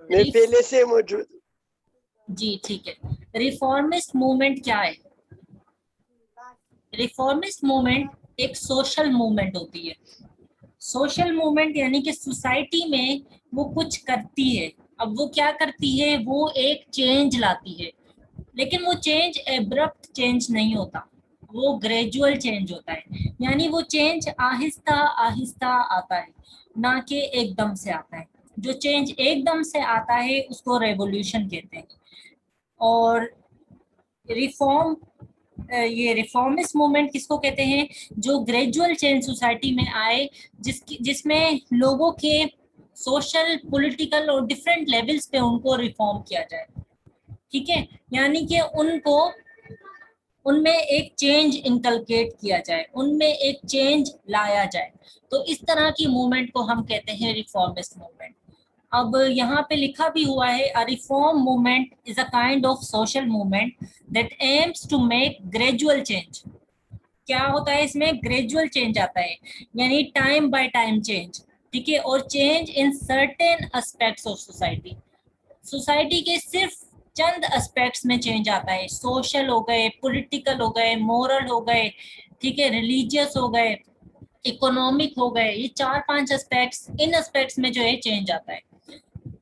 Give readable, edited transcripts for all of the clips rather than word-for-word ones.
میں پہلے سے موجود. جی ٹھیک ہے. ریفارمسٹ موومنٹ کیا ہے؟ ریفارمسٹ موومنٹ ایک سوشل موومنٹ ہوتی ہے. سوشل موومنٹ یعنی کہ سوسائٹی میں وہ کچھ کرتی ہے. اب وہ کیا کرتی ہے؟ وہ ایک چینج لاتی ہے، لیکن وہ چینج ایبرپٹ چینج نہیں ہوتا، وہ گریجول چینج ہوتا ہے. یعنی وہ چینج آہستہ آہستہ آتا ہے، نہ کہ ایک دم سے آتا ہے. جو چینج ایک دم سے آتا ہے اس کو ریولیوشن کہتے ہیں. اور ریفارم، یہ ریفارمسٹ موومنٹ کس کو کہتے ہیں؟ جو گریجول چینج سوسائٹی میں آئے، جس میں لوگوں کے سوشل، پولیٹیکل اور ڈفرینٹ لیولز پہ ان کو ریفارم کیا جائے. ٹھیک ہے، یعنی کہ ان میں ایک چینج انکلکیٹ کیا جائے، ان میں ایک چینج لایا جائے. تو اس طرح کی موومنٹ کو ہم کہتے ہیں ریفارمسٹ موومنٹ. اب یہاں پہ لکھا بھی ہوا ہے reform movement is a kind of social movement that aims to make gradual change. کیا ہوتا ہے اس میں؟ گریجول چینج آتا ہے، یعنی ٹائم بائی ٹائم چینج. ٹھیک ہے، اور change in certain aspects of society. Society کے صرف چند اسپیکٹس میں چینج آتا ہے. سوشل ہو گئے، پولیٹیکل ہو گئے، مورل ہو گئے، ٹھیک ہے، ریلیجیس ہو گئے، اکنامک ہو گئے. یہ 4-5 اسپیکٹس، ان اسپیکٹس میں جو ہے چینج آتا ہے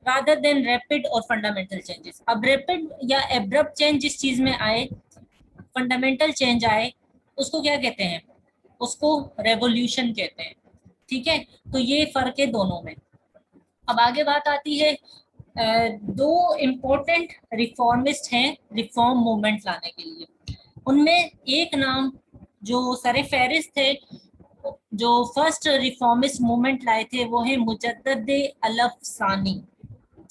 rather than rapid اور fundamental changes. اب ریپڈ یا ایبرپٹ چینج جس چیز میں آئے، فنڈامنٹل چینج آئے، اس کو کیا کہتے ہیں؟ اس کو ریولیوشن کہتے ہیں. ٹھیک ہے، تو یہ فرق ہے دونوں میں. اب آگے بات آتی ہے، دو امپورٹنٹ ریفارمسٹ ہیں ریفارم موومنٹ لانے کے لیے. ان میں ایک نام جو سر فہرست تھے، جو فرسٹ ریفارمسٹ موومنٹ لائے تھے، وہ ہے مجدد الف ثانی.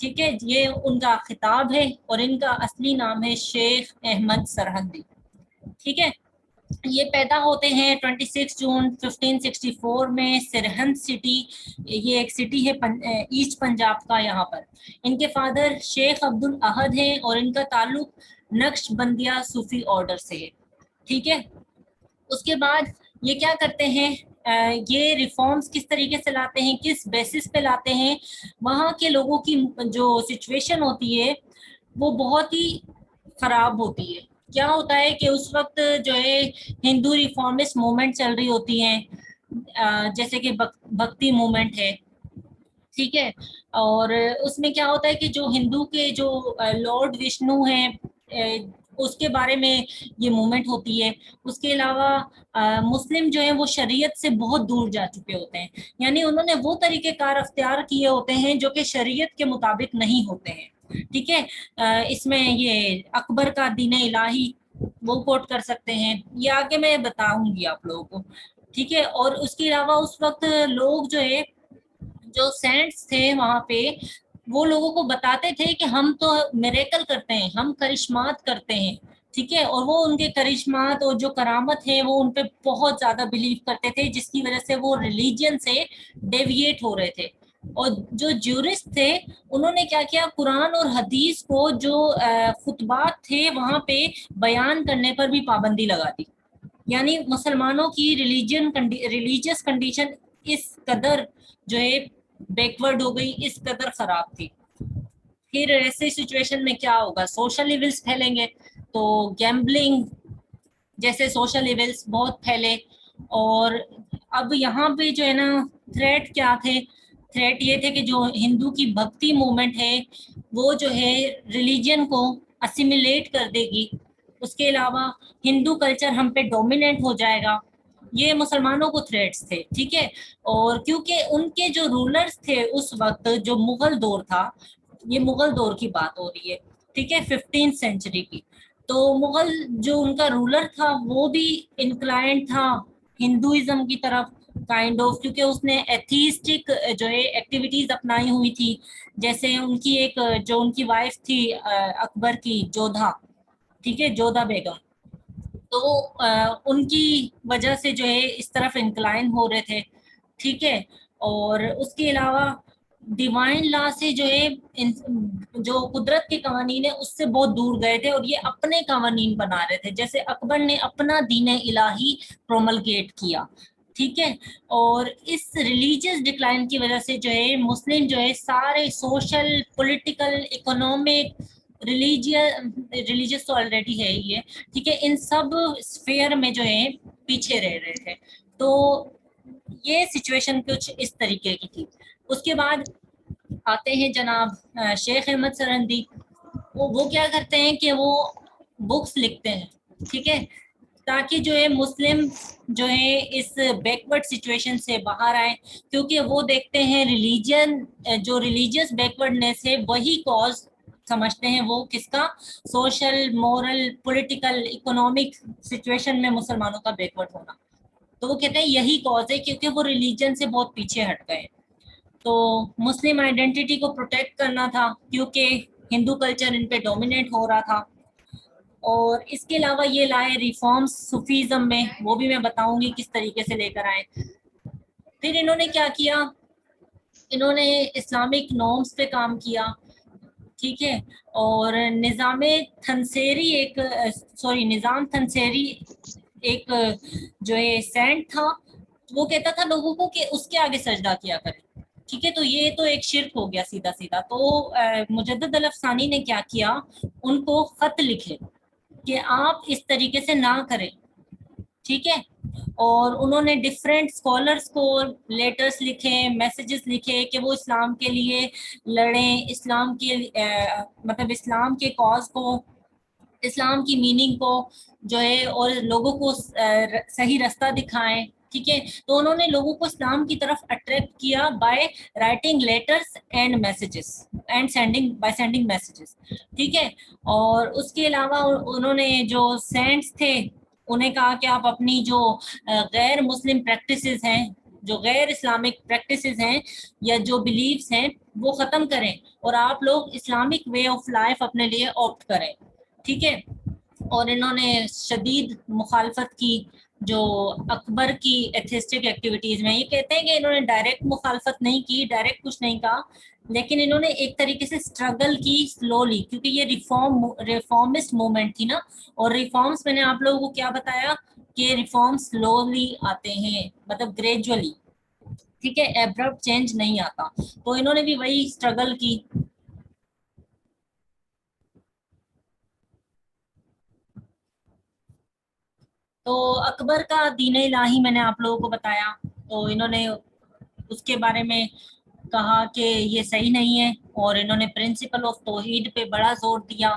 ٹھیک ہے، یہ ان کا خطاب ہے اور ان کا اصلی نام ہے شیخ احمد سرہندی. ٹھیک ہے، یہ پیدا ہوتے ہیں 26 جون 1564 میں سرہند سٹی. یہ ایک سٹی ہے ایسٹ پنجاب کا. یہاں پر ان کے فادر شیخ عبد الاحد ہیں اور ان کا تعلق نقش بندیہ صوفی آرڈر سے ہے. ٹھیک ہے، اس کے بعد یہ کیا کرتے ہیں؟ یہ ریفارمز کس طریقے سے لاتے ہیں، کس بیسس پہ لاتے ہیں؟ وہاں کے لوگوں کی جو سچویشن ہوتی ہے وہ بہت ہی خراب ہوتی ہے. کیا ہوتا ہے کہ اس وقت جو ہے ہندو ریفارمسٹ موومنٹ چل رہی ہوتی ہیں، جیسے کہ بھکتی موومنٹ ہے. ٹھیک ہے، اور اس میں کیا ہوتا ہے کہ جو ہندو کے جو لارڈ وشنو ہیں، اس کے بارے میں یہ موومنٹ ہوتی ہے. اس کے علاوہ مسلم جو ہیں وہ شریعت سے بہت دور جا چکے ہوتے ہیں، یعنی انہوں نے وہ طریقہ کار اختیار کیے ہوتے ہیں جو کہ شریعت کے مطابق نہیں ہوتے ہیں. ٹھیک ہے، اس میں یہ اکبر کا دین الہی وہ کوٹ کر سکتے ہیں، یہ آگے میں بتاؤں گی آپ لوگوں کو. ٹھیک ہے، اور اس کے علاوہ اس وقت لوگ جو ہے، جو سینٹس تھے وہاں پہ، وہ لوگوں کو بتاتے تھے کہ ہم تو میریکل کرتے ہیں، ہم کرشمات کرتے ہیں. ٹھیک ہے، اور وہ ان کے کرشمات اور جو کرامت ہے وہ ان پہ بہت زیادہ بلیو کرتے تھے، جس کی وجہ سے وہ ریلیجن سے ڈیویٹ ہو رہے تھے. اور جو جورسٹ تھے انہوں نے کیا کیا؟ قرآن اور حدیث کو جو خطبات تھے وہاں پہ بیان کرنے پر بھی پابندی لگا دی. یعنی مسلمانوں کی ریلیجیس کنڈیشن اس قدر جو ہے بیکورڈ ہو گئی، اس قدر خراب تھی. پھر ایسے سچویشن میں کیا ہوگا؟ سوشل ایونٹس پھیلیں گے. تو گیمبلنگ جیسے سوشل ایونٹس بہت پھیلے. اور اب یہاں پہ جو ہے نا تھریٹ کیا تھے؟ تھریٹ یہ تھے کہ جو ہندو کی بھکتی موومنٹ ہے وہ جو ہے ریلیجن کو اسیمیلیٹ کر دے گی. اس کے علاوہ ہندو کلچر ہم پہ ڈومیننٹ ہو جائے گا. یہ مسلمانوں کو تھریٹس تھے. ٹھیک ہے، اور کیونکہ ان کے جو رولرز تھے اس وقت، جو مغل دور تھا، یہ مغل دور کی بات ہو رہی ہے. ٹھیک ہے، 15 سینچری کی. تو مغل جو ان کا رولر تھا وہ بھی انکلائنڈ تھا ہندوازم کی طرف کائنڈ آف، کیونکہ اس نے ایتھیسٹک جو ہے ایکٹیویٹیز اپنائی ہوئی تھی. جیسے ان کی ایک جو ان کی وائف تھی اکبر کی، جودھا. ٹھیک ہے، جودھا بیگم. تو ان کی وجہ سے جو ہے اس طرف انکلائن ہو رہے تھے. ٹھیک ہے، اور اس کے علاوہ ڈیوائن لا سے جو ہے جو قدرت کے قوانین ہیں اس سے بہت دور گئے تھے، اور یہ اپنے قوانین بنا رہے تھے. جیسے اکبر نے اپنا دین الہی پروملگیٹ کیا. ٹھیک ہے. اور اس ریلیجیس ڈکلائن کی وجہ سے جو ہے مسلم جو ہے سارے سوشل پولیٹیکل اکنامک ریلیجیس تو آلریڈی ہے ہی ہے, ٹھیک ہے, ان سب اسفیئر میں جو ہے پیچھے رہ رہے تھے. تو یہ سچویشن کچھ اس طریقے کی تھی. اس کے بعد آتے ہیں جناب شیخ احمد سرہندی. وہ کیا کرتے ہیں کہ وہ بکس لکھتے ہیں, ٹھیک ہے, تاکہ جو ہے مسلم جو ہے اس بیکورڈ سچویشن سے باہر آئے, کیونکہ وہ دیکھتے ہیں ریلیجن جو ریلیجیس بیکورڈنیس ہے وہی کاز سمجھتے ہیں وہ کس کا, social moral political economic situation میں مسلمانوں کا بیکورڈ ہونا. تو وہ کہتے ہیں یہی کاز ہے کیونکہ وہ ریلیجن سے بہت پیچھے ہٹ گئے. تو مسلم آئیڈینٹی کو پروٹیکٹ کرنا تھا کیونکہ ہندو کلچر ان پہ ڈومینیٹ ہو رہا تھا. اور اس کے علاوہ یہ لائے ریفارمز صوفیزم میں, وہ بھی میں بتاؤں گی کس طریقے سے لے کر آئے. پھر انہوں نے کیا کیا, انہوں نے اسلامک نارمز پہ کام کیا, ٹھیک ہے, اور نظام تھنسیری ایک جو ہے سینٹ تھا, وہ کہتا تھا لوگوں کو کہ اس کے آگے سجدہ کیا کرے, ٹھیک ہے. تو یہ تو ایک شرک ہو گیا سیدھا سیدھا. تو مجدد الافسانی نے کیا کیا, ان کو خط لکھے کہ آپ اس طریقے سے نہ کریں, ٹھیک ہے. اور انہوں نے ڈفرینٹ اسکالرس کو لیٹرز لکھے, میسیجز لکھے کہ وہ اسلام کے لیے لڑیں, اسلام کے مطلب اسلام کے کاز کو, اسلام کی میننگ کو جو ہے اور لوگوں کو صحیح رستہ دکھائیں, ٹھیک ہے. تو انہوں نے لوگوں کو اسلام کی طرف اٹریکٹ کیا by writing letters and messages and sending messages, ٹھیک ہے. اور اس کے علاوہ انہوں نے جو سینٹس تھے انہیں کہا کہ آپ اپنی جو غیر مسلم پریکٹسز ہیں, جو غیر اسلامک پریکٹسز ہیں یا جو بلیفس ہیں وہ ختم کریں اور آپ لوگ اسلامک وے آف لائف اپنے لیے آپٹ کریں, ٹھیک ہے. اور انہوں نے شدید مخالفت کی جو اکبر کی ایتھسٹک ایکٹیویٹیز میں. یہ کہتے ہیں کہ انہوں نے ڈائریکٹ مخالفت نہیں کی, ڈائریکٹ کچھ نہیں کہا, لیکن انہوں نے ایک طریقے سے اسٹرگل کی سلولی, کیونکہ یہ ریفارمسٹ موومنٹ تھی نا. اور ریفارمس میں نے آپ لوگوں کو کیا بتایا کہ ریفارمس سلولی آتے ہیں, مطلب گریجولی, ٹھیک ہے, ایبرپٹ چینج نہیں آتا. تو انہوں نے بھی وہی اسٹرگل کی. تو اکبر کا دین الہی میں نے آپ لوگوں کو بتایا, تو انہوں نے اس کے بارے میں کہا کہ یہ صحیح نہیں ہے, اور انہوں نے پرنسپل آف توحید پہ بڑا زور دیا,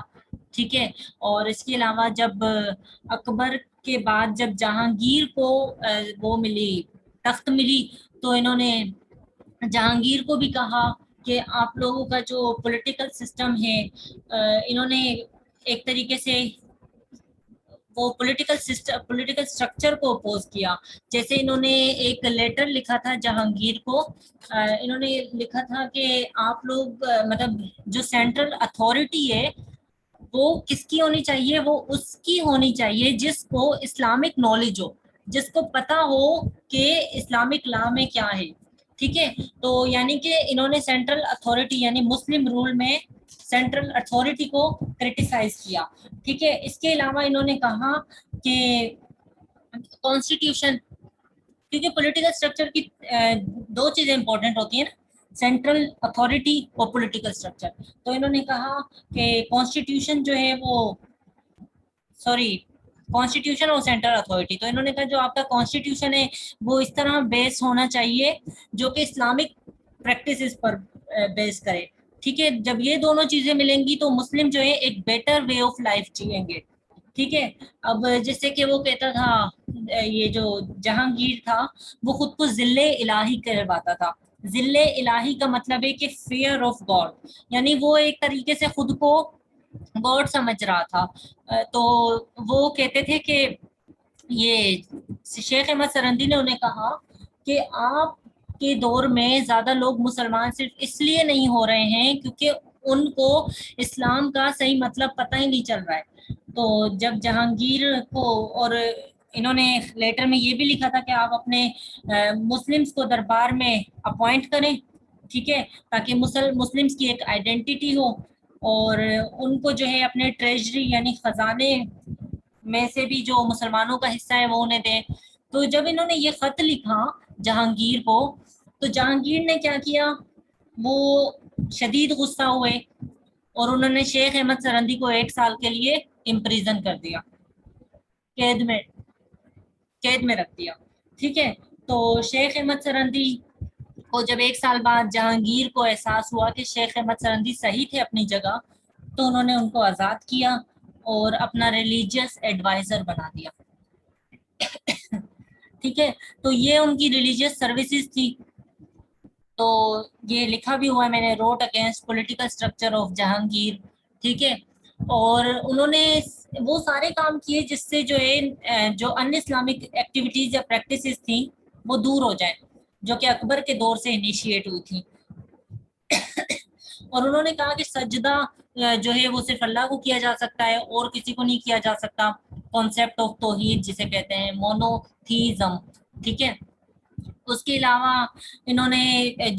ٹھیک ہے. اور اس کے علاوہ جب اکبر کے بعد جب جہانگیر کو وہ ملی, تخت ملی, تو انہوں نے جہانگیر کو بھی کہا کہ آپ لوگوں کا جو پولیٹیکل سسٹم ہے, انہوں نے ایک طریقے سے وہ پولیٹیکل اسٹرکچر کو اپوز کیا. جیسے انہوں نے ایک لیٹر لکھا تھا جہانگیر کو, انہوں نے لکھا تھا کہ آپ لوگ مطلب جو سینٹرل اتھارٹی ہے وہ کس کی ہونی چاہیے, وہ اس کی ہونی چاہیے جس کو اسلامک نالج ہو, جس کو پتا ہو کہ اسلامک لا میں کیا ہے, ٹھیک ہے. تو یعنی کہ انہوں نے سینٹرل اتھارٹی یعنی مسلم رول میں سینٹرل اتھارٹی کو کرٹیسائز کیا, ٹھیک ہے. اس کے علاوہ انہوں نے کہا کہ کانسٹیٹیوشن, کیونکہ پولیٹیکل اسٹرکچر کی دو چیزیں امپورٹنٹ ہوتی ہیں نا, سینٹرل اتھارٹی اور پولیٹیکل اسٹرکچر. تو انہوں نے کہا کہ کانسٹیٹیوشن جو ہے وہ کانسٹیٹیوشن اور سینٹرل اتھارٹی, تو انہوں نے کہا جو آپ کا کانسٹیٹیوشن ہے وہ اس طرح بیس ہونا چاہیے جو کہ اسلامک پریکٹسز پر بیس کرے, ٹھیک ہے. جب یہ دونوں چیزیں ملیں گی تو مسلم جو ہے ایک بیٹر وے آف لائف جئیں گے, ٹھیک ہے. اب جیسے کہ وہ کہتا تھا, یہ جو جہانگیر تھا وہ خود کو ذل الہی کہلواتا تھا. ذل الہی کا مطلب ہے کہ فیئر آف گاڈ, یعنی وہ ایک طریقے سے خود کو گاڈ سمجھ رہا تھا. تو وہ کہتے تھے کہ یہ شیخ احمد سرہندی نے انہیں کہا کہ آپ کے دور میں زیادہ لوگ مسلمان صرف اس لیے نہیں ہو رہے ہیں کیونکہ ان کو اسلام کا صحیح مطلب پتہ ہی نہیں چل رہا ہے. تو جب جہانگیر کو, اور انہوں نے لیٹر میں یہ بھی لکھا تھا کہ آپ اپنے مسلمس کو دربار میں اپوائنٹ کریں, ٹھیک ہے, تاکہ مسلمس کی ایک آئیڈینٹی ہو, اور ان کو جو ہے اپنے ٹریجری یعنی خزانے میں سے بھی جو مسلمانوں کا حصہ ہے وہ انہیں دیں. تو جب انہوں نے یہ خط لکھا جہانگیر کو تو جہانگیر نے کیا کیا, وہ شدید غصہ ہوئے اور انہوں نے شیخ احمد سرندی کو 1 سال کے لیے امپریزن کر دیا, قید میں رکھ دیا. ٹھیک ہے, تو شیخ احمد سرندی کو جب 1 سال بعد جہانگیر کو احساس ہوا کہ شیخ احمد سرندی صحیح تھے اپنی جگہ, تو انہوں نے ان کو آزاد کیا اور اپنا ریلیجیس ایڈوائزر بنا دیا. ٹھیک ہے, تو یہ ان کی ریلیجیس سروسز تھی. تو یہ لکھا بھی ہوا ہے میں نے, root against political structure of Jahangir. ٹھیک ہے, اور انہوں نے وہ سارے کام کیے جس سے جو ہے جو ان اسلامک ایکٹیویٹیز یا پریکٹسز تھیں وہ دور ہو جائیں, جو کہ اکبر کے دور سے انیشیٹ ہوئی تھیں. اور انہوں نے کہا کہ سجدہ جو ہے وہ صرف اللہ کو کیا جا سکتا ہے اور کسی کو نہیں کیا جا سکتا, کانسیپٹ آف توحید جسے کہتے ہیں, مونوتھیزم. ٹھیک ہے, اس کے علاوہ انہوں نے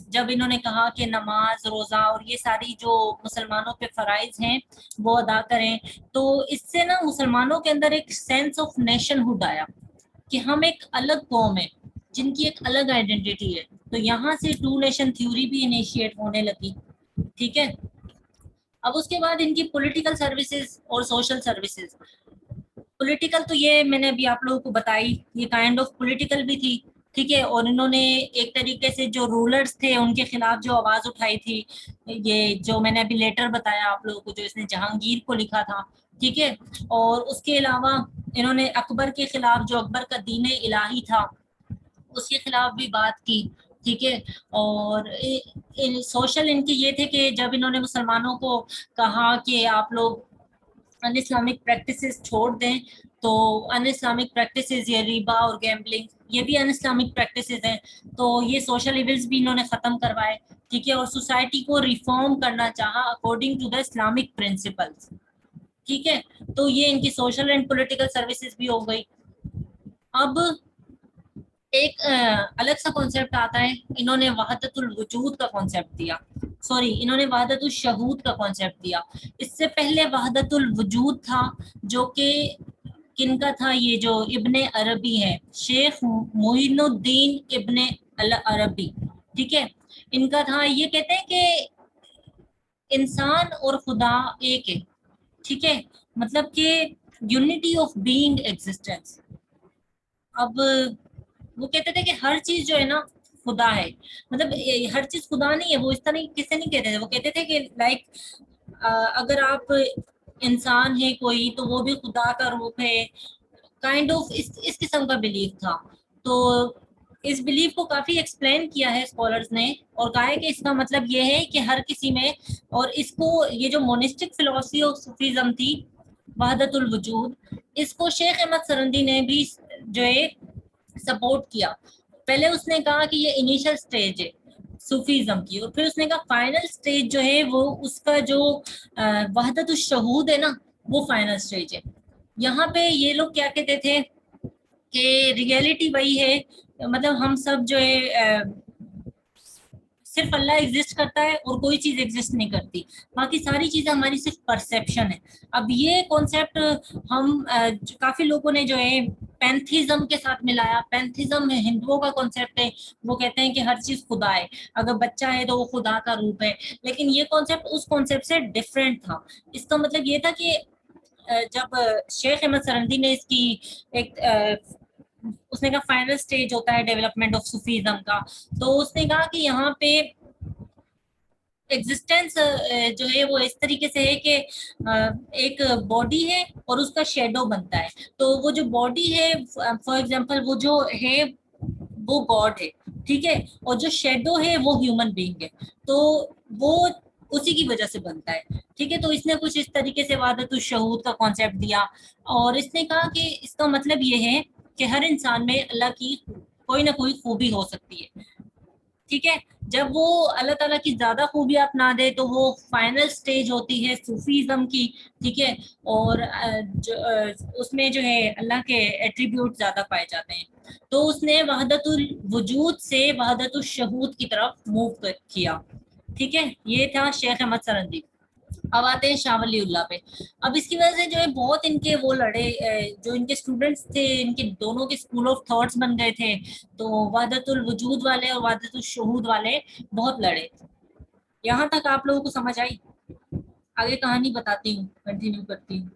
جب انہوں نے کہا کہ نماز, روزہ اور یہ ساری جو مسلمانوں پہ فرائض ہیں وہ ادا کریں, تو اس سے نا مسلمانوں کے اندر ایک سینس آف نیشن ہوڈ آیا کہ ہم ایک الگ قوم ہے جن کی ایک الگ آئیڈینٹی ہے. تو یہاں سے 2 نیشن تھیوری بھی انیشیٹ ہونے لگی. ٹھیک ہے, اب اس کے بعد ان کی پولیٹیکل سروسز اور سوشل سروسز. پولیٹیکل تو یہ میں نے ابھی آپ لوگوں کو بتائی, یہ کائنڈ آف پولیٹیکل بھی تھی. ٹھیک ہے, اور انہوں نے ایک طریقے سے جو رولرز تھے ان کے خلاف جو آواز اٹھائی تھی, یہ جو میں نے ابھی لیٹر بتایا آپ لوگوں کو جو اس نے جہانگیر کو لکھا تھا. ٹھیک ہے, اور اس کے علاوہ انہوں نے اکبر کے خلاف, جو اکبر کا دین الہی تھا, اس کے خلاف بھی بات کی. ٹھیک ہے, اور سوشل ان کے یہ تھے کہ جب انہوں نے مسلمانوں کو کہا کہ آپ لوگ ان اسلامک پریکٹسز چھوڑ دیں, تو ان اسلامک پریکٹسز یہ ریبا اور گیمبلنگ یہ بھی ان اسلامک پریکٹسز ہیں, تو یہ سوشل ایونٹس بھی انہوں نے ختم کروائے. ٹھیک ہے, اور سوسائٹی کو ریفارم کرنا چاہا according to the Islamic principles. ٹھیک ہے, تو یہ ان کی سوشل اینڈ پولیٹیکل سروسز بھی ہو گئی. اب ایک الگ سا کانسیپٹ آتا ہے, انہوں نے وحدت الوجود کا کانسیپٹ دیا, انہوں نے وحدت الشہود کا کانسیپٹ دیا. اس سے پہلے وحدت الوجود تھا جو کہ کن کا تھا, یہ جو ابن عربی ہے, شیخ معین الدین ابن العربی. ٹھیک ہے, ان کا تھا. یہ کہتے ہیں کہ انسان اور خدا ایک ہے. ٹھیک ہے, مطلب کہ یونٹی آف بینگ ایگزسٹنس. اب وہ کہتے تھے کہ ہر چیز جو ہے نا خدا ہے, مطلب ہر چیز خدا نہیں ہے. وہ اس طرح کس سے نہیں کہتے تھے, وہ کہتے تھے کہ لائک اگر آپ انسان ہے کوئی تو وہ بھی خدا کا روپ ہے, کائنڈ آف اس قسم کا بلیف تھا. تو اس بلیف کو کافی ایکسپلین کیا ہے اسکالرز نے, اور کہا ہے کہ اس کا مطلب یہ ہے کہ ہر کسی میں, اور اس کو یہ جو مونسٹک فلسفی آف صوفیزم تھی وحدت الوجود, اس کو شیخ احمد سرندی نے بھی جو ہے سپورٹ کیا. پہلے اس نے کہا کہ یہ انیشل سٹیج ہے صوفیزم کی, اور پھر اس نے کہا فائنل سٹیج جو ہے وہ اس کا جو وحدت الشہود ہے نا وہ فائنل سٹیج ہے. یہاں پہ یہ لوگ کیا کہتے تھے کہ ریئلٹی وہی ہے, مطلب ہم سب جو ہے صرف اللہ ایگزسٹ کرتا ہے اور کوئی چیز ایگزسٹ نہیں کرتی, باقی ساری چیزیں ہماری صرف پرسیپشن ہے. اب یہ کانسیپٹ ہم کافی لوگوں نے جو ہے پینتھیزم کے ساتھ ملایا. پینتھیزم ہندوؤں کا کانسیپٹ ہے, وہ کہتے ہیں کہ ہر چیز خدا ہے, اگر بچہ ہے تو وہ خدا کا روپ ہے. لیکن یہ کانسیپٹ اس کانسیپٹ سے ڈفرینٹ تھا. اس کا مطلب یہ تھا کہ جب شیخ احمد سرندی نے اس کی ایک اس نے کہا فائنل سٹیج ہوتا ہے ڈیولپمنٹ آف صوفیزم کا, تو اس نے کہا کہ یہاں پہ ایگزسٹنس جو ہے وہ اس طریقے سے ہے کہ ایک باڈی ہے اور اس کا شیڈو بنتا ہے. تو وہ جو باڈی ہے فار ایگزامپل وہ جو ہے وہ گاڈ ہے, ٹھیک ہے, اور جو شیڈو ہے وہ ہیومن بینگ ہے, تو وہ اسی کی وجہ سے بنتا ہے. ٹھیک ہے, تو اس نے کچھ اس طریقے سے وحدت الشہود کا کانسیپٹ دیا, اور اس نے کہا کہ اس کا مطلب یہ ہے کہ ہر انسان میں اللہ کی کوئی نہ کوئی خوبی ہو سکتی ہے. ٹھیک ہے, جب وہ اللہ تعالیٰ کی زیادہ خوبیاں اپنا دے تو وہ فائنل سٹیج ہوتی ہے صوفیزم کی. ٹھیک ہے, اور اس میں جو ہے اللہ کے ایٹریبیوٹ زیادہ پائے جاتے ہیں. تو اس نے وحدت الوجود سے وحدت الشہود کی طرف موو کیا. ٹھیک ہے, یہ تھا شیخ احمد سرندی. اب آتے ہیں شاہ ولی اللہ پہ. اب اس کی وجہ سے جو ہے بہت ان کے وہ لڑے، جو ان کے اسٹوڈنٹس تھے ان کے دونوں کے اسکول آف تھاٹس بن گئے تھے. تو وحدت الوجود والے اور وحدت الشہود والے بہت لڑے. یہاں تک آپ لوگوں کو سمجھ آئی؟ آگے کہانی بتاتی ہوں، کنٹینیو کرتی ہوں.